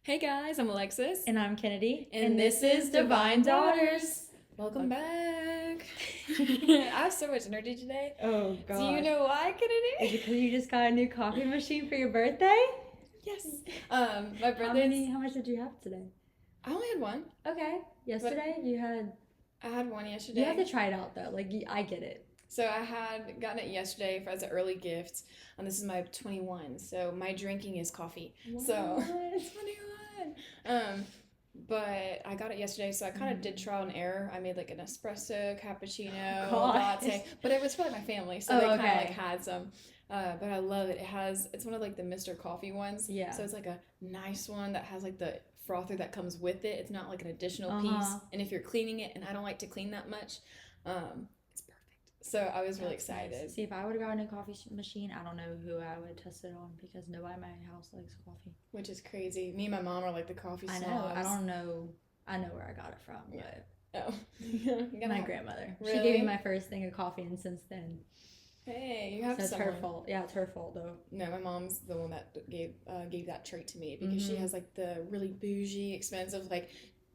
Hey guys, I'm Alexis. And I'm Kennedy. And this is Divine Daughters. Welcome back. I have so much energy today. Oh, God. Do you know why, Is Kennedy? it because you just got a new coffee machine for your birthday? Yes. My birthday. How much did you have today? I only had one. Okay. Yesterday you had... I had one yesterday. You have to try it out, though. Like, I get it. So I had gotten it yesterday as an early gift. And this is my 21. So my drinking is coffee. What? So 21. But I got it yesterday, so I kind of did trial and error. I made like an espresso, cappuccino, latte, but it was for like my family, so they kind of like had some. But I love it. It's one of like the Mr. Coffee ones. Yeah. So it's like a nice one that has like the frother that comes with it. It's not like an additional piece. And if you're cleaning it, and I don't like to clean that much, it's perfect. So I was really excited. Nice. See, if I would have got a new coffee machine, I don't know who I would test it on because nobody in my house likes coffee. Which is crazy. Me and my mom are like the coffee snobs. I know. I don't know. I know where I got it from, but... Oh. My grandmother. Really? She gave me my first thing of coffee, and since then... Hey, you have so it's someone. her fault. Yeah, it's her fault, though. No, my mom's the one that gave that trait to me because she has like the really bougie, expensive, like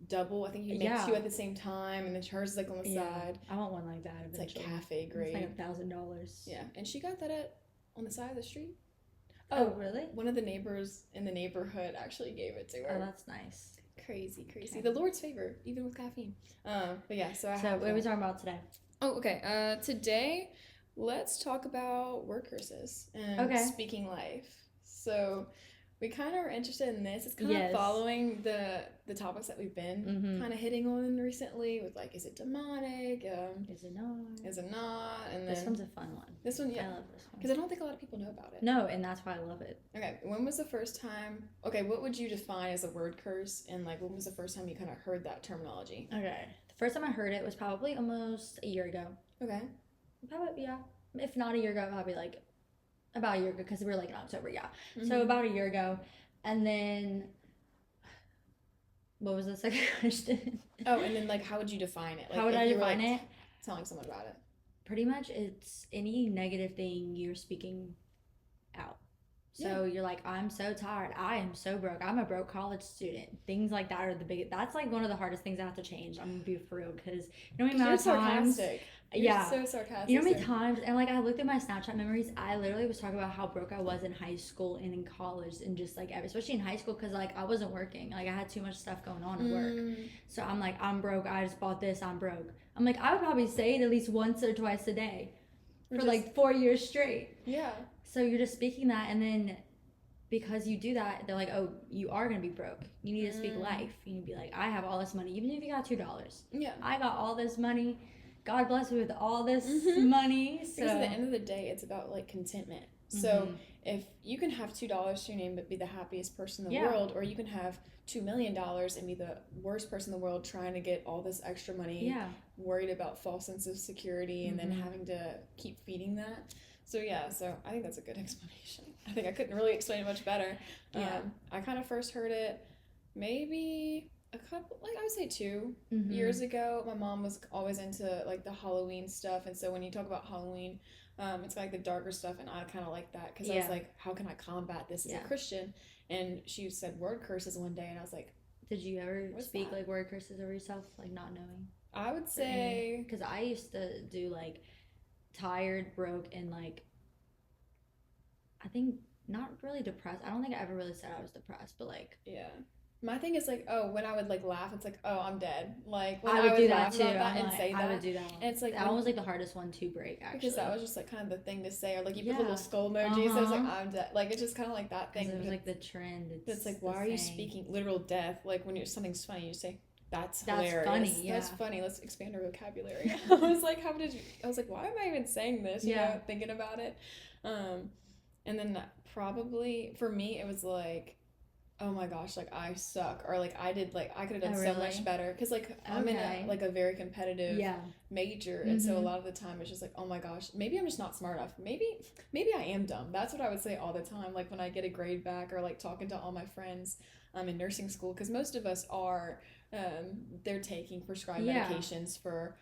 double. I think he makes two at the same time, and then hers is like on the side. I want one like that eventually. It's like cafe grade. It's like $1,000. Yeah, and she got that on the side of the street. Oh, really? One of the neighbors in the neighborhood actually gave it to her. Oh, that's nice. Crazy. Okay. The Lord's favor, even with caffeine. But yeah, so what are we talking about today? Oh, okay. Today, let's talk about word curses and speaking life. So we kind of are interested in this. It's kind of following the topics that we've been kind of hitting on recently with like, is it demonic? Is it not? Is it not? And this one's a fun one. This one, yeah. I love this one. Because I don't think a lot of people know about it. No, and that's why I love it. Okay, when was the first time... Okay, what would you define as a word curse? And like, when was the first time you kind of heard that terminology? Okay. The first time I heard it was probably almost a year ago. Okay. Probably, yeah. If not a year ago, probably like about a year ago because we were like in October, yeah. So about a year ago. And then, what was the second question? Oh, and then like, how would you define it? Like, how would I define it? Telling someone about it. Pretty much, it's any negative thing you're speaking out. So you're like, I'm so tired. I am so broke. I'm a broke college student. Things like that are the biggest. That's like one of the hardest things I have to change. I'm gonna be for real because you know how many times. You're so sarcastic. You know how many times, and like I looked at my Snapchat memories, I literally was talking about how broke I was in high school and in college and just like, especially in high school because like I wasn't working. Like I had too much stuff going on at work. So I'm like, I'm broke. I just bought this. I'm broke. I'm like, I would probably say it at least once or twice a day for like 4 years straight. Yeah. So you're just speaking that, and then because you do that, they're like, oh, you are going to be broke. You need to speak life. You need to be like, I have all this money, even if you got $2. Yeah. I got all this money. God bless me with all this money. So. Because at the end of the day, it's about like contentment. So if you can have $2 to your name but be the happiest person in the world, or you can have $2 million and be the worst person in the world trying to get all this extra money, worried about false sense of security, and then having to keep feeding that. So I think that's a good explanation. I think I couldn't really explain it much better. I kind of first heard it maybe a couple, like I would say 2 years ago. My mom was always into like the Halloween stuff, and so when you talk about Halloween, it's like the darker stuff, and I kind of like that because I was like, how can I combat this as a Christian? And she said word curses one day, and I was like, did you ever speak like word curses over yourself, like not knowing? I would say, because I used to do like tired, broke, and like I think not really depressed. I don't think I ever really said I was depressed, but like my thing is like, oh, when I would like laugh, it's like, oh, I'm dead. Like when I would do that too. I would do that one. And it's like that one was like the hardest one to break, actually, because that was just like kind of the thing to say, or like you put little skull emojis. So it's like, I'm dead. Like it's just kind of like that thing. It was like the trend. It's like, why are you speaking literal death? Like when something's funny, you say, that's hilarious. Funny. That's funny. Let's expand our vocabulary. I was like, I was like, why am I even saying this? You know, thinking about it. And then probably for me, it was like, oh my gosh, like I suck, or like I could have done so much better, because like I'm in a very competitive major, and so a lot of the time it's just like, oh my gosh, maybe I'm just not smart enough, maybe I am dumb. That's what I would say all the time, like when I get a grade back, or like talking to all my friends in nursing school, because most of us are they're taking prescribed medications for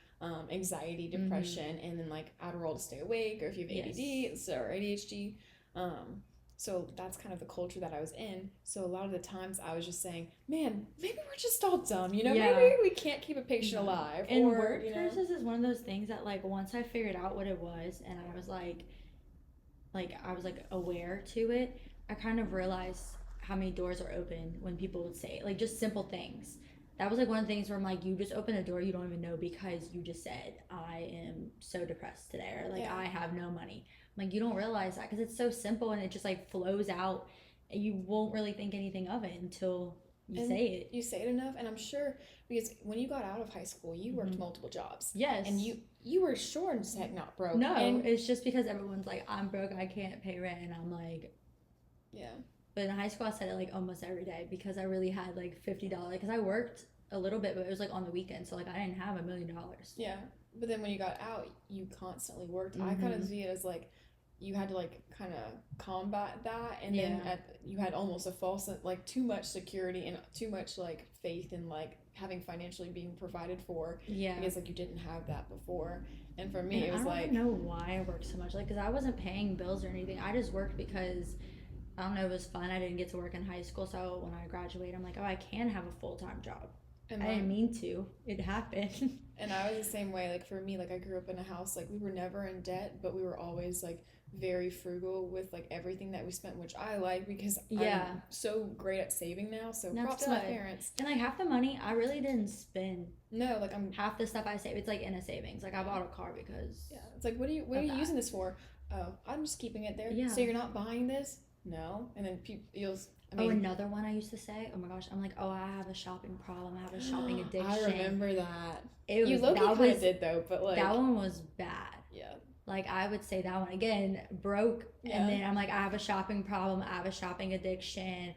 anxiety, depression, and then like Adderall to stay awake, or if you have ADD or ADHD. So that's kind of the culture that I was in. So a lot of the times I was just saying, man, maybe we're just all dumb, you know? Yeah. Maybe we can't keep a patient alive. And or, word curses is one of those things that, like, once I figured out what it was and I was like aware to it, I kind of realized how many doors are open when people would say it. Like, just simple things. That was like one of the things where I'm like, you just open a door you don't even know because you just said, I am so depressed today, or like, I have no money. I'm like, you don't realize that because it's so simple and it just like flows out and you won't really think anything of it until you say it. You say it enough, and I'm sure because when you got out of high school, you worked multiple jobs. Yes. And you were sure as heck not broke. No, and it's just because everyone's like, I'm broke, I can't pay rent, and I'm like, yeah. But in high school, I said it like almost every day because I really had like $50 because I worked a little bit, but it was like on the weekend, so like I didn't have $1 million. Yeah, but then when you got out, you constantly worked. I kind of see it as like you had to like kind of combat that, and then you had almost a false, like, too much security and too much like faith in like having financially being provided for. Yeah, because like you didn't have that before. And for me, it was I don't know why I worked so much, like, because I wasn't paying bills or anything. I just worked because I don't know, it was fun. I didn't get to work in high school, so when I graduated, I'm like, oh, I can have a full-time job. And I didn't mean to. It happened. And I was the same way. Like, for me, like, I grew up in a house, like, we were never in debt, but we were always, like, very frugal with, like, everything that we spent, which I like because I'm so great at saving now. So props to my parents. And, like, half the money, I really didn't spend. No, like, half the stuff I save, it's, like, in a savings. Like, I bought a car because. Yeah. It's like, what are you using this for? Oh, I'm just keeping it there. Yeah. So you're not buying this? No. And then another one I used to say, oh my gosh, I'm like, oh, I have a shopping problem, I have a shopping addiction. I remember that. You kind of did though, but like that one was bad. Yeah. Like, I would say that one again, broke, and then I'm like, I have a shopping problem, I have a shopping addiction.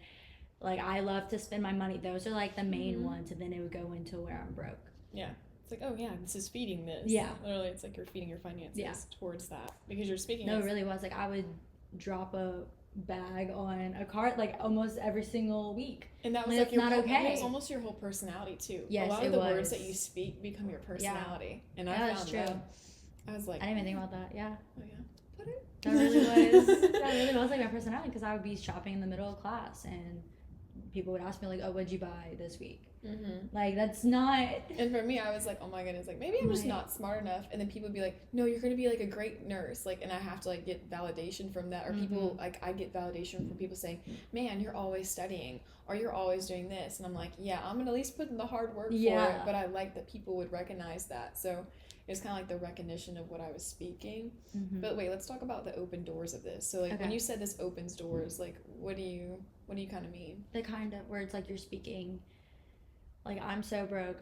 Like, I love to spend my money. Those are like the main ones, and then it would go into where I'm broke. Yeah. It's like, oh yeah, this is feeding this. Yeah. Literally, it's like you're feeding your finances towards that because you're speaking. No, it really was. Like, I would drop a bag on a cart like almost every single week, and that was like your okay. It was almost your whole personality too. Yes, a lot of the words that you speak become your personality. And I found that. I was like, I didn't even think about that. Yeah. Oh yeah. Put it. That really was like my personality, because I would be shopping in the middle of class and people would ask me like, oh, what'd you buy this week? Like, that's not. And for me, I was like, oh my goodness, like maybe I'm just not smart enough. And then people would be like, no, you're gonna be like a great nurse, like, and I have to like get validation from that, or people like, I get validation from people saying, man, you're always studying, or you're always doing this, and I'm like, yeah, I'm gonna at least put in the hard work for it. But I like that people would recognize that, so it was kind of like the recognition of what I was speaking. But wait, let's talk about the open doors of this. So like when you said this opens doors, like what do you kind of mean? The kind of where it's like you're speaking like, I'm so broke.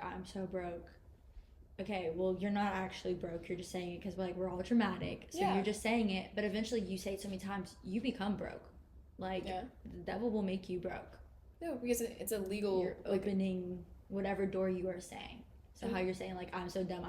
Okay, well, you're not actually broke. You're just saying it because we're all dramatic. So you're just saying it, but eventually you say it so many times, you become broke. Like, the devil will make you broke. No, because it's a legal. You're opening whatever door you are saying. So how you're saying, like, I'm so dumb.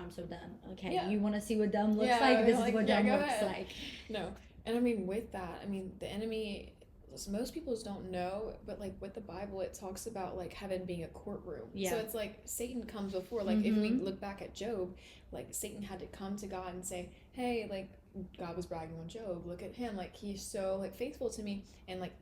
Okay, you want to see what dumb looks like? This is what dumb looks like. No, and I mean, with that, the enemy. So most people don't know, but like with the Bible, it talks about like heaven being a courtroom. So it's like Satan comes before. Like if we look back at Job, like Satan had to come to God and say, hey, like God was bragging on Job. Look at him, like he's so like faithful to me. And like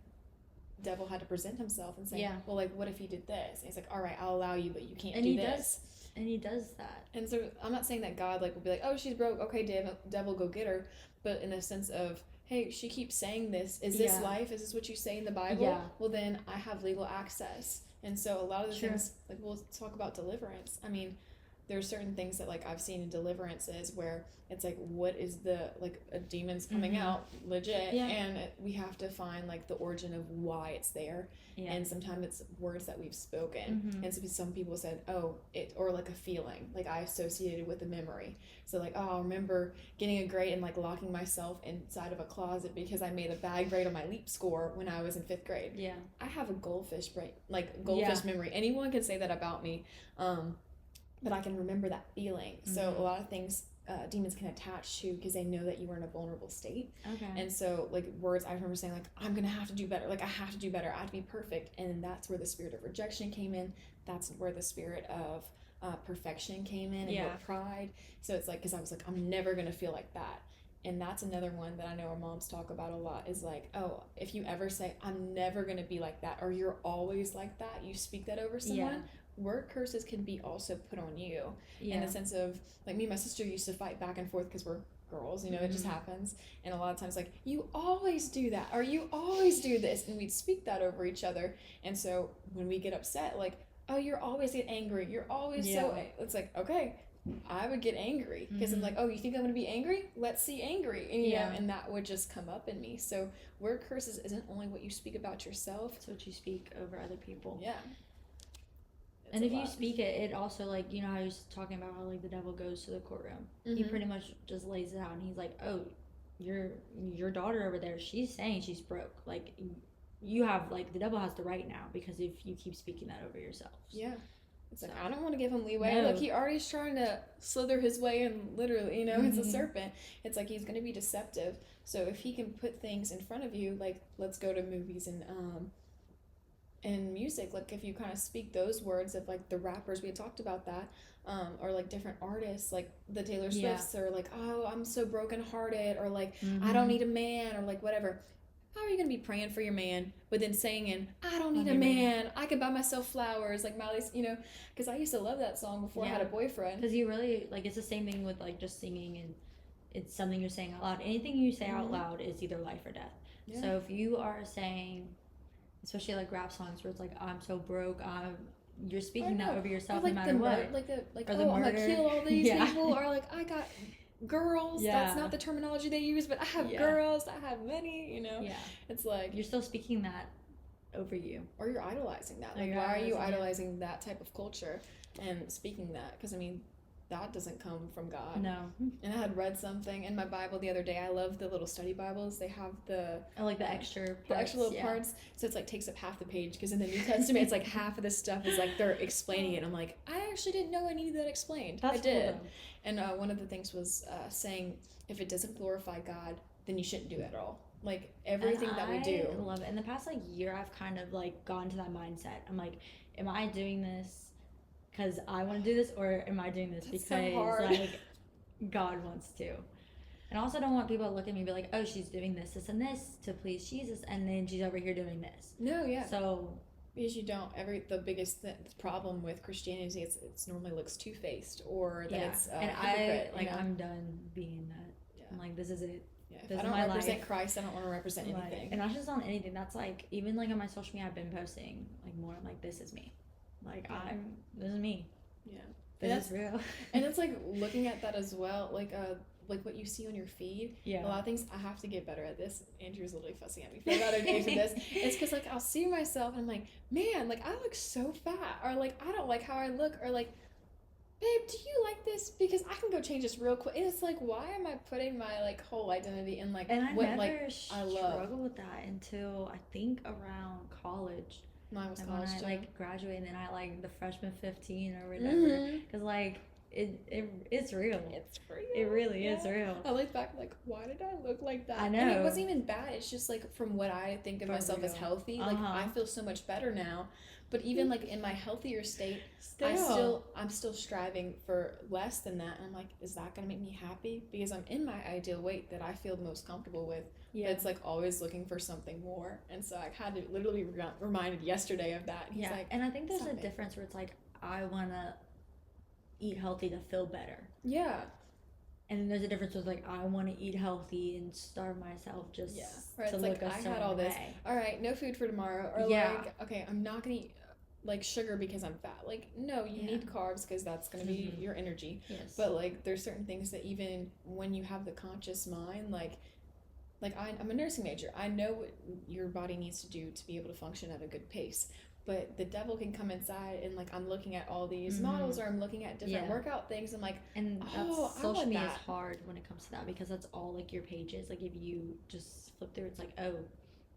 devil had to present himself and say, well, like what if he did this? And he's like, all right, I'll allow you, but you can't do this. And he does that. And so I'm not saying that God like will be like, oh, she's broke. Okay, devil, go get her. But in the sense of, hey, she keeps saying this. Is this life? Is this what you say in the Bible? Yeah. Well, then I have legal access. And so a lot of the things, like we'll talk about deliverance. There's certain things that like I've seen in deliverances where it's like, what is the, like a demon's coming out legit, and we have to find like the origin of why it's there. And sometimes it's words that we've spoken. And so some people said, oh, or like a feeling, like I associated with a memory. So like, oh, I remember getting a grade and like locking myself inside of a closet because I made a bad grade on my LEAP score when I was in 5th grade. Yeah. I have a goldfish brain, like goldfish memory. Anyone can say that about me. But I can remember that feeling. So a lot of things demons can attach to because they know that you were in a vulnerable state. Okay. And so like words, I remember saying like, I'm gonna have to do better. Like I have to do better. I have to be perfect. And that's where the spirit of rejection came in. That's where the spirit of perfection came in, and pride. So it's like, because I was like, I'm never gonna feel like that. And that's another one that I know our moms talk about a lot is like, oh, if you ever say, I'm never going to be like that, or you're always like that, you speak that over someone, word curses can be also put on you in the sense of, like, me and my sister used to fight back and forth because we're girls, you know, it just happens. And a lot of times, like, you always do that, or you always do this, and we'd speak that over each other. And so when we get upset, like, oh, you're always get angry, you're always so, it's like, okay, I would get angry because I'm like, oh, you think I'm going to be angry? Let's see angry. And, you know, and that would just come up in me. So word curses isn't only what you speak about yourself. It's what you speak over other people. Yeah. And if you speak it, it also, like, you know how I was talking about how, like, the devil goes to the courtroom. He pretty much just lays it out, and he's like, oh, your daughter over there, she's saying she's broke. Like, you have, like, the devil has the right now because if you keep speaking that over yourself. Yeah. It's like, I don't want to give him leeway. No. Like, he already's trying to slither his way in, literally, you know, it's a serpent. It's like, he's going to be deceptive. So if he can put things in front of you, like, let's go to movies and music. Like, if you kind of speak those words of, like, the rappers, we had talked about that, or, like, different artists, like the Taylor Swifts, or, like, oh, I'm so brokenhearted, or, like, I don't need a man, or, like, whatever. How are you going to be praying for your man, but then saying, I don't need a man, I can buy myself flowers, like Miley's, you know, because I used to love that song before I had a boyfriend. Because you really, like, it's the same thing with, like, just singing, and it's something you're saying out loud. Anything you say out loud is either life or death. Yeah. So if you are saying, especially, like, rap songs where it's like, I'm so broke, you're speaking that over yourself, like, no matter what. I'm going to kill all these people, or, like, I got girls, that's not the terminology they use, but I have girls, I have money, you know. It's like you're still speaking that over you, or you're idolizing that. Like, why are you idolizing that type of culture and speaking that? Because I mean, that doesn't come from God. No. And I had read something in my Bible the other day. I love the little study Bibles. They have the like the extra parts, the extra little parts. So it's like takes up half the page, because in the New Testament it's like half of this stuff is like they're explaining it. And I'm like, I actually didn't know I needed that explained. I did. Cool, and one of the things was saying, if it doesn't glorify God, then you shouldn't do it at all. Like, everything that we do. I love it. In the past, like, year, I've kind of, like, gone to that mindset. I'm like, am I doing this because I want to do this, or am I doing this because, like, God wants to? And I also don't want people to look at me and be like, oh, she's doing this, this, and this to please Jesus, and then she's over here doing this. No, yeah. So... because you don't, the biggest problem with Christianity is it's normally looks two-faced, or that it's and hypocrite, like, I'm done being that. I'm like, this is it. If I don't represent Christ, I don't want to represent anything. And not just on anything. That's like, even like on my social media, I've been posting like more. I'm like, this is me. Like, this is me. Yeah. This is real. And it's like looking at that as well, like what you see on your feed. Yeah. A lot of things, I have to get better at this. Andrew's literally fussing at me for about a day for this. It's because, like, I'll see myself and I'm like, man, like, I look so fat, or like, I don't like how I look, or like, babe, do you like this? Because I can go change this real quick. And it's like, why am I putting my, like, whole identity in, like, what, like, I love? I struggled with that until I think around college. Mine was college when too. I, like, graduated, and then I, like, the freshman 15 or whatever. Because, like, it's real. It's real. It really is real. I look back, like, why did I look like that? I know. And it wasn't even bad. It's just, like, from what I think of myself as healthy, like, I feel so much better now. But even, like, in my healthier state, I'm still striving for less than that. And I'm like, is that going to make me happy? Because I'm in my ideal weight that I feel most comfortable with. Yeah. But it's, like, always looking for something more. And so I had to literally reminded yesterday of that. He's like, and I think there's a difference where it's like, I want to eat healthy to feel better. Yeah. And then there's a difference with, like, I want to eat healthy and starve myself just to look like, I had all this. All right, no food for tomorrow. Or like, okay, I'm not going to eat, like, sugar because I'm fat. Like, no, you need carbs because that's going to be your energy. Yes. But, like, there's certain things that even when you have the conscious mind, like I'm a nursing major. I know what your body needs to do to be able to function at a good pace. But the devil can come inside, and, like, I'm looking at all these models, or I'm looking at different workout things. I'm like, and social media is hard when it comes to that, because that's all, like, your pages. Like, if you just flip through, it's like, oh,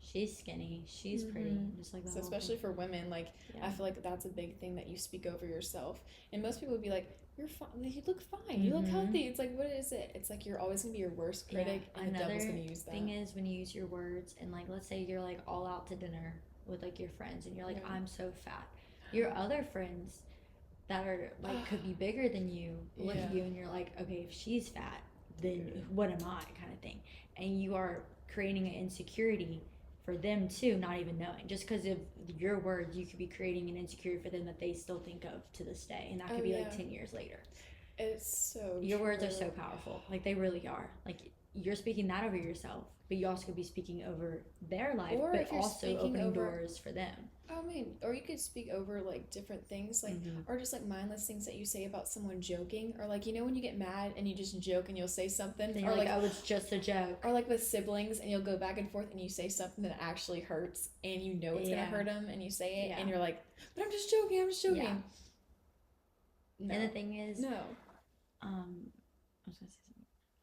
she's skinny, she's pretty, just like that. So especially for women, like, I feel like that's a big thing that you speak over yourself. And most people would be like, you're fine, you look fine, you look healthy. It's like, what is it? It's like, you're always gonna be your worst critic, and the devil's gonna use that. Thing is, when you use your words, and, like, let's say you're, like, all out to dinner with, like, your friends, and you're like, I'm so fat. Your other friends that are, like, could be bigger than you look at you, and you're like, okay, if she's fat, then what am I, kind of thing. And you are creating an insecurity for them too, not even knowing. Just because of your words, you could be creating an insecurity for them that they still think of to this day, and that could be like 10 years later. It's so your true. words are so powerful. Like, they really are. Like, you're speaking that over yourself, but you also could be speaking over their life, or but also opening doors for them. I mean, or you could speak over like different things, like or just like mindless things that you say about someone joking, or like, you know, when you get mad and you just joke and you'll say something, or like, oh, it's just a joke, or like with siblings and you'll go back and forth and you say something that actually hurts and you know it's gonna hurt them and you say it and you're like, but I'm just joking. No. And the thing is, I was gonna say something.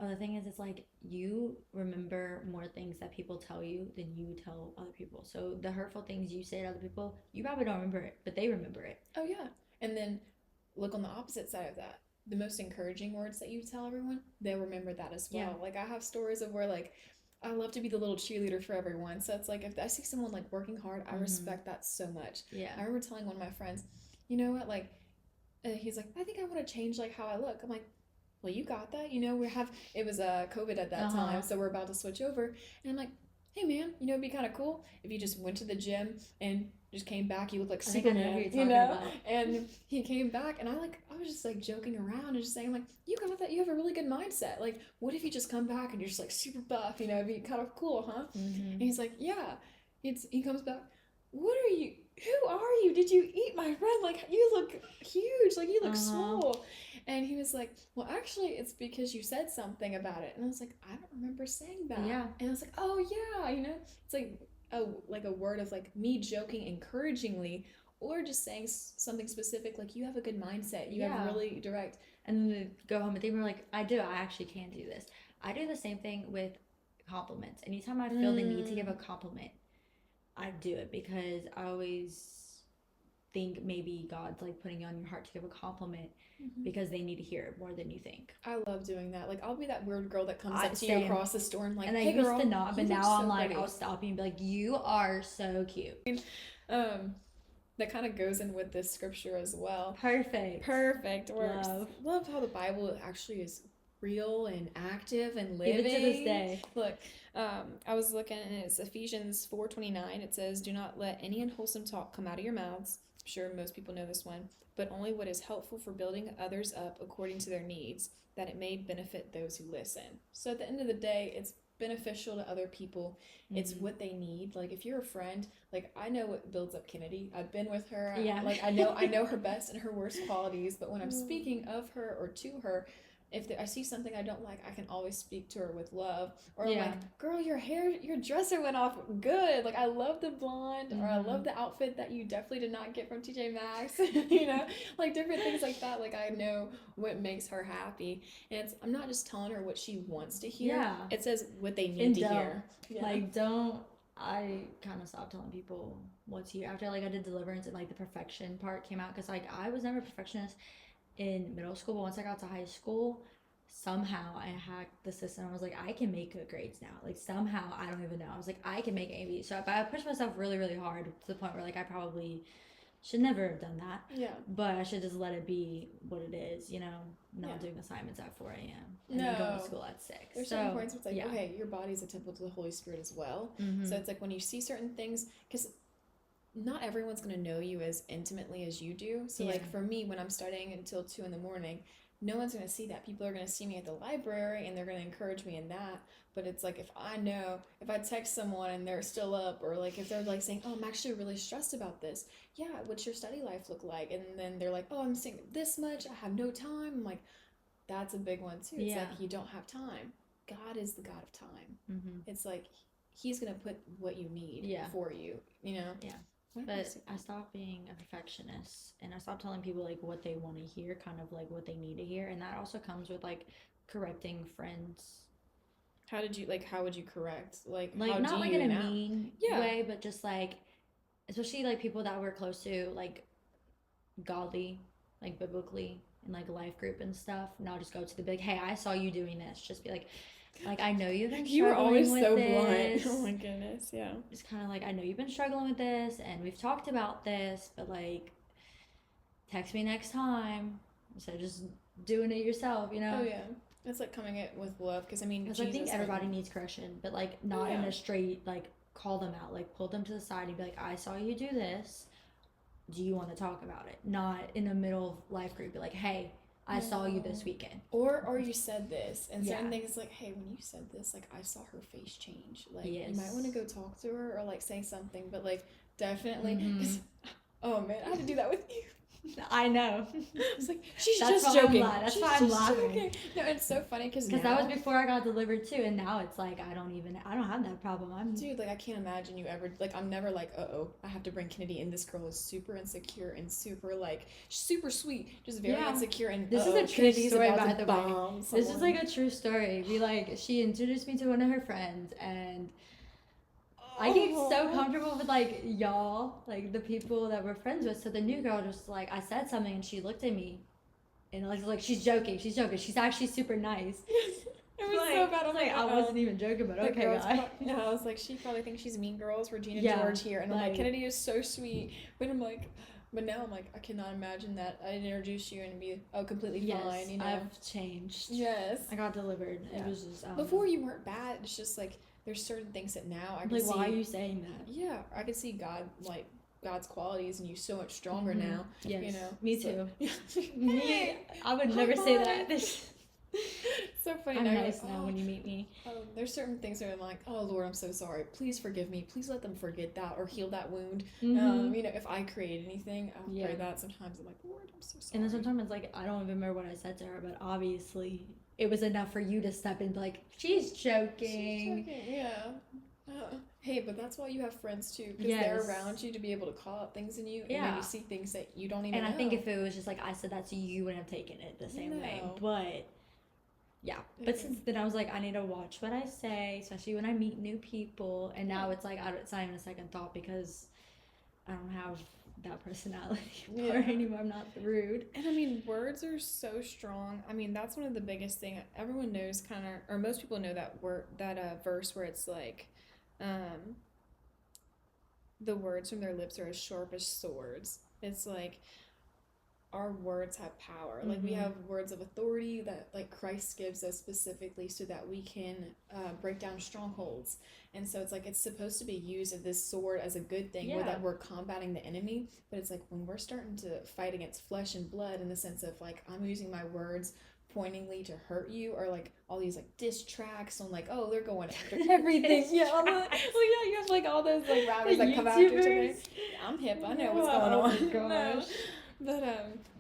Oh, the thing is, it's like you remember more things that people tell you than you tell other people. So the hurtful things you say to other people, you probably don't remember it, but they remember it. Oh yeah. And then look on the opposite side of that. The most encouraging words that you tell everyone, they'll remember that as well. Like, I have stories of where, like, I love to be the little cheerleader for everyone. So it's like, if I see someone like working hard, I respect that so much. I remember telling one of my friends, you know what, like, he's like, I think I want to change like how I look. I'm like, well, you got that, you know. It was COVID at that time, so we're about to switch over, and I'm like, hey man, you know, it'd be kind of cool if you just went to the gym and just came back. You look like Superman, you know. And he came back, and I was just like joking around and just saying, like, you got that, you have a really good mindset. Like, what if you just come back and you're just like super buff, you know? It'd be kind of cool, huh? And he's like, yeah. He comes back, what are you? Who are you? Did you eat my friend? Like, you look huge. Like, you look swole. And he was like, well, actually, it's because you said something about it. And I was like, I don't remember saying that. Yeah. And I was like, oh, yeah, you know? It's like a word of, like, me joking encouragingly, or just saying something specific, like, you have a good mindset. You have really direct. And then they go home and they were like, I actually can do this. I do the same thing with compliments. Anytime I feel the need to give a compliment, I do it, because I always think maybe God's like putting it on your heart to give a compliment because they need to hear it more than you think. I love doing that. Like, I'll be that weird girl that comes up to you across the store and like, and hey, I used girl, to not, but now I'm like, pretty. I'll stop you and be like, you are so cute. That kind of goes in with this scripture as well. Perfect. Love how the Bible actually is real and active and living. Even to this day. Look, I was looking, and it's Ephesians 4:29. It says, do not let any unwholesome talk come out of your mouths. I'm sure most people know this one, but only what is helpful for building others up according to their needs, that it may benefit those who listen. So at the end of the day, it's beneficial to other people. It's what they need. Like, if you're a friend, like, I know what builds up Kennedy. I've been with her. Like, I know her best and her worst qualities, but when I'm speaking of her or to her, if I see something I don't like, I can always speak to her with love. Or I'm like, girl, your dresser went off good. Like, I love the blonde, or I love the outfit that you definitely did not get from TJ Maxx. You know, like different things like that. Like, I know what makes her happy. And I'm not just telling her what she wants to hear. Yeah. It says what they need to hear. Like, I kind of stopped telling people what to hear after, like, I did deliverance and, like, the perfection part came out. Because, like, I was never a perfectionist in middle school, but once I got to high school, somehow I hacked the system. I was like, I can make good grades now. Like, somehow, I don't even know. I was like, I can make A/B. So I pushed myself really, really hard to the point where, like, I probably should never have done that. Yeah. But I should just let it be what it is, you know, not doing assignments at 4 a.m. and then going to school at 6. There's certain points where it's like, okay, your body's a temple to the Holy Spirit as well. So it's like when you see certain things, because not everyone's going to know you as intimately as you do. So like for me, when I'm studying until 2 a.m, no one's going to see that. People are going to see me at the library and they're going to encourage me in that. But it's like, if I text someone and they're still up, or like if they're like saying, oh, I'm actually really stressed about this. Yeah, what's your study life look like? And then they're like, oh, I'm staying this much. I have no time. I'm like, that's a big one too. It's like, you don't have time. God is the God of time. It's like, he's going to put what you need for you, you know? Yeah. But I stopped being a perfectionist, and I stopped telling people like what they want to hear, kind of like what they need to hear, and that also comes with like correcting friends. How would you correct? Like not like in a mean way, but just like, especially like people that we're close to, like godly, like biblically, in like life group and stuff. Not just go to the big, hey, I saw you doing this. Just be like, I know you've been struggling with this. You were always so blunt. Oh my goodness, yeah. It's kind of like, I know you've been struggling with this, and we've talked about this, but like, text me next time instead of just doing it yourself, you know? Oh yeah. It's like coming it with love, because I mean, because I think everybody needs correction, but like not in a straight like call them out, like pull them to the side and be like, I saw you do this. Do you want to talk about it? Not in the middle of life group, be like, hey, I saw you this weekend. Or you said this, and certain things like, hey, when you said this, like, I saw her face change. Like, you might want to go talk to her or, like, say something, but, like, definitely, because, oh, man, I had to do that with you. I know. It's like, she's just joking. That's why I'm laughing. No, it's so funny because that was before I got delivered too, and now it's like I don't have that problem. Dude, like I can't imagine you ever, like I'm never like, I have to bring Kennedy, and this girl is super insecure and super like super sweet, just very insecure. And this is a true story, by the way. This is like a true story. She introduced me to one of her friends, and I get so comfortable with like y'all, like the people that we're friends with. So the new girl just like, I said something and she looked at me and like she's joking. She's actually super nice. It was like, so bad. I wasn't even joking, but okay, guys. No, I was like, she probably thinks she's Mean Girls, Regina George here, and I'm like, Kennedy is so sweet, but now I'm like, I cannot imagine that I didn't introduce you and be completely fine. You know, I've changed. Yes, I got delivered. It was just before you weren't bad. It's just like. There's certain things that now I can see. Why are you saying that? Yeah, I can see God's qualities in you so much stronger now. Yes, you know. Me too. Me, I would never say that. So funny. I'm nice now when you meet me. There's certain things where I'm like, oh Lord, I'm so sorry. Please forgive me. Please let them forget that or heal that wound. You know, if I create anything, I'll pray that. Sometimes I'm like, Lord, I'm so sorry. And then sometimes it's like I don't even remember what I said to her, but obviously. It was enough for you to step in, like, she's joking. Hey, but that's why you have friends too, because they're around you to be able to call out things in you, and maybe see things that you don't even know. And I think if it was just like I said that to you, you wouldn't have taken it the same way. But but since then I was like, I need to watch what I say, especially when I meet new people. And now it's like it's not even a second thought because I don't have that personality anymore. I'm not rude. And I mean, words are so strong. I mean, that's one of the biggest thing. Everyone knows kind of, or most people know that verse where it's like, the words from their lips are as sharp as swords. It's like our words have power. Like we have words of authority that like Christ gives us specifically so that we can break down strongholds. And so it's like it's supposed to be used as this sword as a good thing, where that we're combating the enemy. But it's like when we're starting to fight against flesh and blood in the sense of like I'm using my words pointingly to hurt you, or like all these like diss tracks on like, oh, they're going after everything. You have like all those like rappers that come after each other. I'm hip, I know what's going on. No. But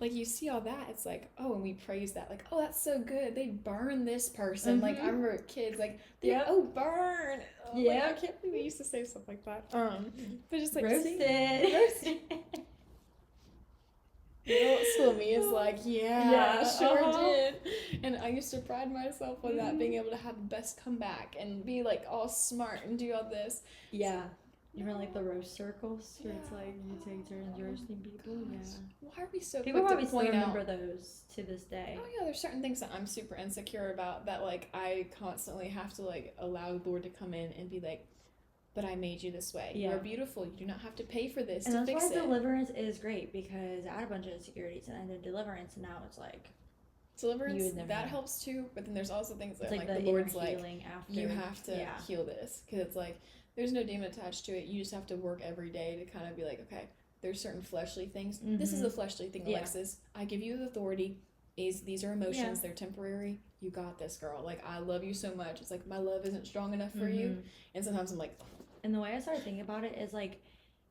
like you see all that, it's like, oh, and we praise that, like, oh, that's so good. They burn this person. Like I remember kids like, burn. Oh, like, I can't believe we used to say stuff like that. But just like roasted. Little school me is like, sure did. And I used to pride myself on that, being able to have the best comeback and be like all smart and do all this. Yeah. You were like the roast circles where it's like you take turns roasting people. Yeah. Why are we so people probably still remember those to this day? Oh yeah, there's certain things that I'm super insecure about that like I constantly have to like allow the Lord to come in and be like, but I made you this way. Yeah. You're beautiful. You do not have to pay for this to fix it. And that's why deliverance is great, because I had a bunch of insecurities and I did deliverance, and now it's like deliverance that helps too. But then there's also things that like the Lord's like after. You have to heal this, because it's like there's no demon attached to it. You just have to work every day to kind of be like, okay, there's certain fleshly things. This is a fleshly thing, Alexis. I give you the authority. These are emotions. They're temporary. You got this, girl. Like I love you so much. It's like my love isn't strong enough for you, and sometimes I'm like. And the way I started thinking about it is like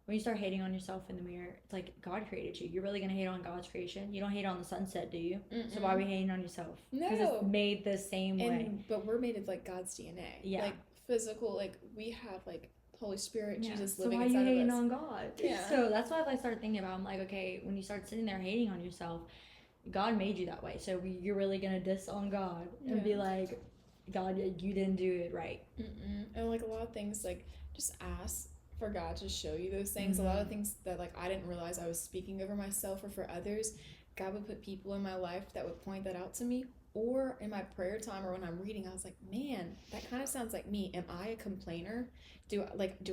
when you start hating on yourself in the mirror, it's like God created you. You're really gonna hate on God's creation? You don't hate on the sunset, do you? So why are we hating on yourself? No, because it's made the same way. But we're made of like God's DNA. Yeah, like physical. Like we have like Holy Spirit, Jesus living inside of us. So why are you hating on God? Yeah. So that's why I started thinking about. I'm like, okay, when you start sitting there hating on yourself, God made you that way. So you're really gonna diss on God and be like, God, you didn't do it right. And like a lot of things, like just ask for God to show you those things. A lot of things that like I didn't realize I was speaking over myself or for others, God would put people in my life that would point that out to me, Or in my prayer time or when I'm reading, I was like, man, that kind of sounds like me. Am I a complainer? Do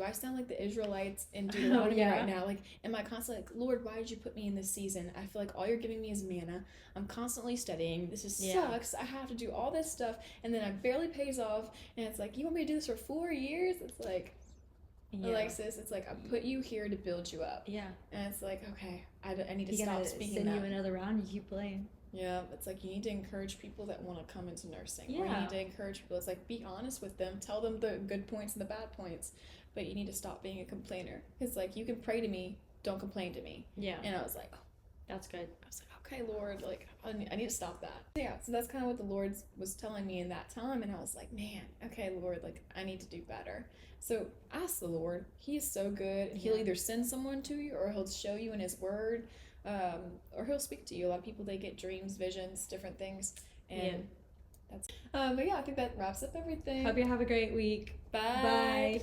I sound like the Israelites in Deuteronomy right now? Like, am I constantly like, Lord, why did you put me in this season? I feel like all you're giving me is manna. I'm constantly studying. This just sucks. I have to do all this stuff, and then it barely pays off. And it's like, you want me to do this for 4 years? It's like, Alexis, it's like, I put you here to build you up. Yeah. And it's like, okay, I need to stop speaking that. Send you another round, you keep playing. Yeah, it's like you need to encourage people that want to come into nursing. Yeah. Or you need to encourage people. It's like, be honest with them. Tell them the good points and the bad points. But you need to stop being a complainer. It's like, you can pray to me, don't complain to me. Yeah. And I was like, oh. That's good. I was like, okay, Lord, like, I need to stop that. Yeah, so that's kind of what the Lord was telling me in that time. And I was like, man, okay, Lord, like, I need to do better. So ask the Lord. He is so good. He'll either send someone to you, or he'll show you in his word. Or he'll speak to you. A lot of people, they get dreams, visions, different things, and that's but yeah, I think that wraps up everything. Hope you have a great week. Bye.